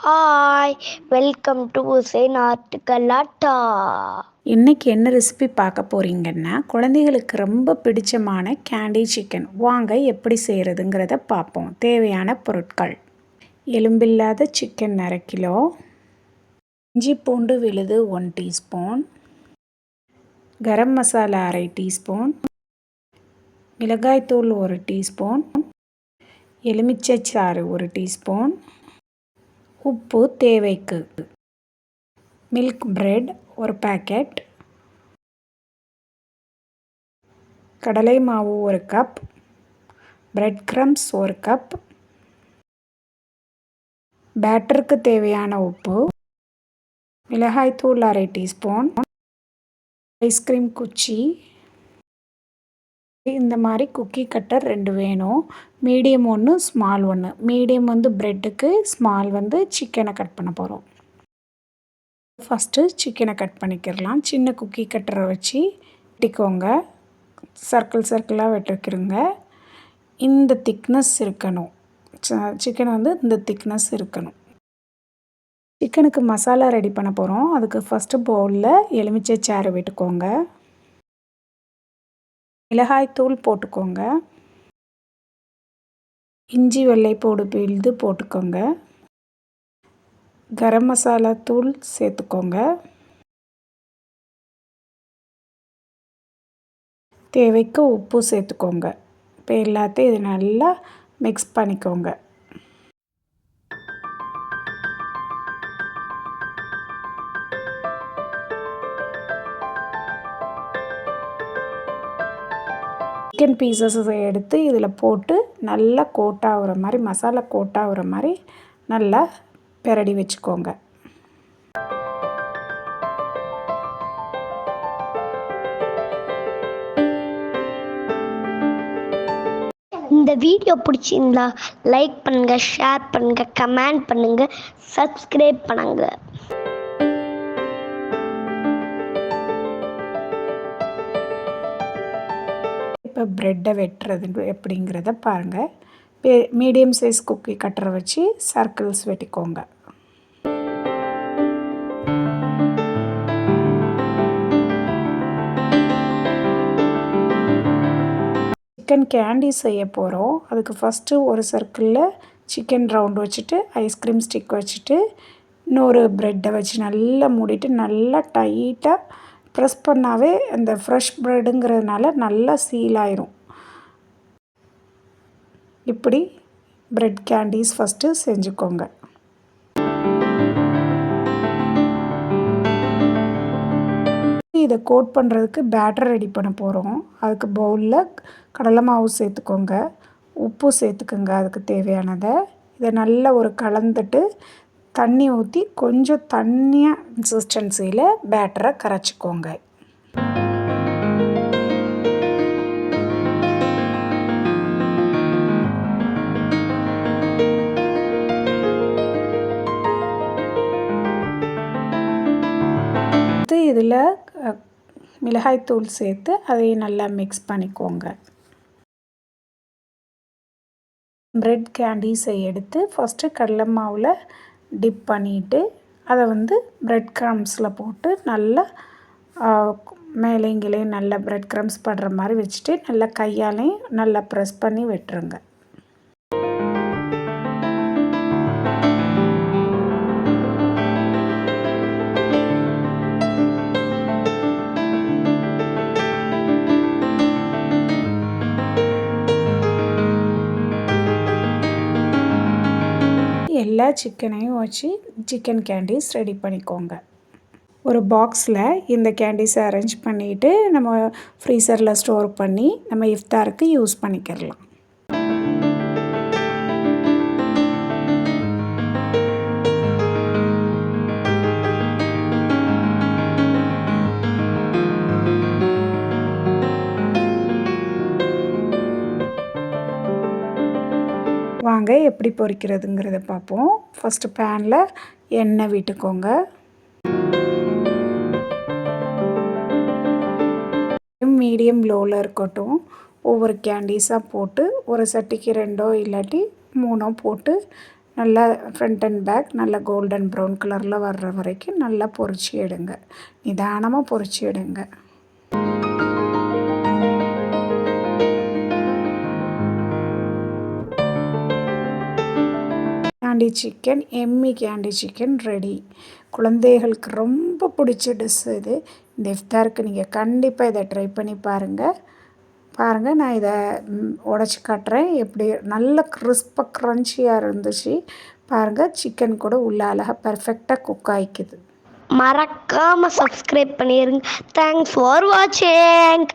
Hi, welcome to Hussain ஆர்ட்டுகலாட்டா. இன்றைக்கி என்ன ரெசிபி பார்க்க போகிறீங்கன்னா, குழந்தைகளுக்கு ரொம்ப பிடிச்சமான கேண்டி சிக்கன் வாங்க எப்படி செய்கிறதுங்கிறத பார்ப்போம். தேவையான பொருட்கள்: எலும்பில்லாத சிக்கன் 1/2 கிலோ, இஞ்சி பூண்டு விழுது 1 டீஸ்பூன், கரம் மசாலா 1/2 டீஸ்பூன், மிளகாய்த்தூள் 1 டீஸ்பூன், எலுமிச்சை சாறு 1 டீஸ்பூன், உப்பு தேவைக்கு, மில்க் பிரெட் 1 பாக்கெட், கடலை மாவு 1 கப், பிரெட் கிரம்ஸ் 1 கப், பேட்டருக்கு தேவையான உப்பு, மிளகாய்த்தூள் 1/2 டீஸ்பூன், ஐஸ்கிரீம் குச்சி, இந்த மாதிரி குக்கி கட்டர் 2 வேணும். Medium 1, small 1. மீடியம் வந்து பிரெட்டுக்கு, ஸ்மால் வந்து சிக்கனை கட் பண்ண போகிறோம். ஃபஸ்ட்டு சிக்கனை கட் பண்ணிக்கிறலாம். சின்ன குக்கி கட்டரை வச்சு வெட்டிக்கோங்க. சர்க்கிளாக வெட்டிக்கிறோங்க. இந்த திக்னஸ் இருக்கணும். சிக்கன் வந்து இந்த திக்னஸ் இருக்கணும். சிக்கனுக்கு மசாலா ரெடி பண்ண போகிறோம். அதுக்கு ஃபஸ்ட்டு பவுலில் எலுமிச்சை சாறு விட்டுக்கோங்க. மிளகாய்த்தூள் போட்டுக்கோங்க. இஞ்சி வெள்ளைப்பூடு விழுது போட்டுக்கோங்க. கரம் மசாலா தூள் சேர்த்துக்கோங்க. தேவைக்கு உப்பு சேர்த்துக்கோங்க. இப்போ எல்லாத்தையும் இது நல்லா மிக்ஸ் பண்ணிக்கோங்க. சிக்கன் பீசஸை எடுத்து இதில் போட்டு நல்லா கோட்டாகிற மாதிரி, மசாலா கோட்டாகிற மாதிரி நல்லா பிரட்டி வச்சுக்கோங்க. இந்த வீடியோ பிடிச்சிருந்தா லைக் பண்ணுங்க, ஷேர் பண்ணுங்க, கமெண்ட் பண்ணுங்க, சப்ஸ்கிரைப் பண்ணுங்க. இப்போ ப்ரெட்டை வெட்டுறது எப்படிங்கிறத பாருங்கள். மீடியம் சைஸ் குக்கி கட்டரை வச்சு சர்க்கிள்ஸ் வெட்டிக்கோங்க. சிக்கன் கேண்டி செய்ய போகிறோம். அதுக்கு ஃபஸ்ட்டு ஒரு சர்க்கிளில் சிக்கன் ரவுண்ட் வச்சுட்டு, ஐஸ்கிரீம் ஸ்டிக் வச்சுட்டு, இன்னொரு ப்ரெட்டை வச்சு நல்லா மூடிட்டு, நல்லா டைட்டாக ப்ரெஸ் பண்ணாவே அந்த ஃப்ரெஷ் ப்ரெட்டுங்கிறதுனால நல்லா சீல் ஆயிரும். இப்படி ப்ரெட் கேண்டீஸ் ஃபஸ்ட்டு செஞ்சுக்கோங்க. இதை கோட் பண்ணுறதுக்கு பேட்டர் ரெடி பண்ண போகிறோம். அதுக்கு பவுலில் கடலை மாவு சேர்த்துக்கோங்க. உப்பு சேர்த்துக்கோங்க அதுக்கு தேவையானதை. இதை நல்லா ஒரு கலந்துட்டு தண்ணி ஊற்றி கொஞ்சம் தண்ணியாக கன்சிஸ்டன்சியில் பேட்டரை கரைச்சிக்கோங்க. இதில் மிளகாய்த்தூள் சேர்த்து அதையும் நல்லா மிக்ஸ் பண்ணிக்கோங்க. பிரெட் கேண்டீஸை எடுத்து ஃபஸ்ட்டு கடலை மாவில் டிப் பண்ணிவிட்டு அதை வந்து பிரெட் க்ரம்ஸில் போட்டு நல்லா மேலேங்கிலையும் நல்லா பிரெட் க்ரம்ஸ் படுற மாதிரி வச்சுட்டு நல்லா கையாலையும் நல்லா ப்ரெஸ் பண்ணி விட்டுருங்க. எல்லா சிக்கனையும் வச்சு சிக்கன் கேண்டீஸ் ரெடி பண்ணிக்கோங்க. ஒரு பாக்ஸில் இந்த கேண்டீஸை அரேஞ்ச் பண்ணிவிட்டு நம்ம ஃப்ரீசரில் ஸ்டோர் பண்ணி நம்ம இஃப்தாருக்கு யூஸ் பண்ணிக்கிறலாம். வாங்க எப்படி பொரிக்கிறதுங்கிறத பார்ப்போம். ஃபஸ்ட்டு பேனில் எண்ணெய் விட்டுக்கோங்க. மீடியம் லோவில் இருக்கட்டும். ஒவ்வொரு கேண்டீஸாக போட்டு ஒரு சட்டிக்கு 2 இல்லாட்டி 3 போட்டு நல்லா ஃப்ரண்ட் அண்ட் பேக் நல்லா கோல்டன் ப்ரௌன் கலரில் வர்ற வரைக்கும் நல்லா பொரிச்சு எடுங்க. நிதானமாக பொரிச்சு எடுங்க. Candy chicken, yummy candy chicken ready. குழந்தைகளுக்கு ரொம்ப பிடிச்ச டிஷ் இது. இந்த இஃப்தாருக்கு நீங்கள் கண்டிப்பாக இதை ட்ரை பண்ணி பாருங்கள். நான் இதை உடச்சி காட்டுறேன். எப்படி நல்ல கிறிஸ்பாக க்ரன்ச்சியாக இருந்துச்சு பாருங்கள். சிக்கன் கூட உள்ள அழகாக பர்ஃபெக்டாக குக் ஆகிக்குது. மறக்காமல் சப்ஸ்கிரைப் பண்ணிடுங்க. தேங்க்ஸ் ஃபார் வாட்சிங்.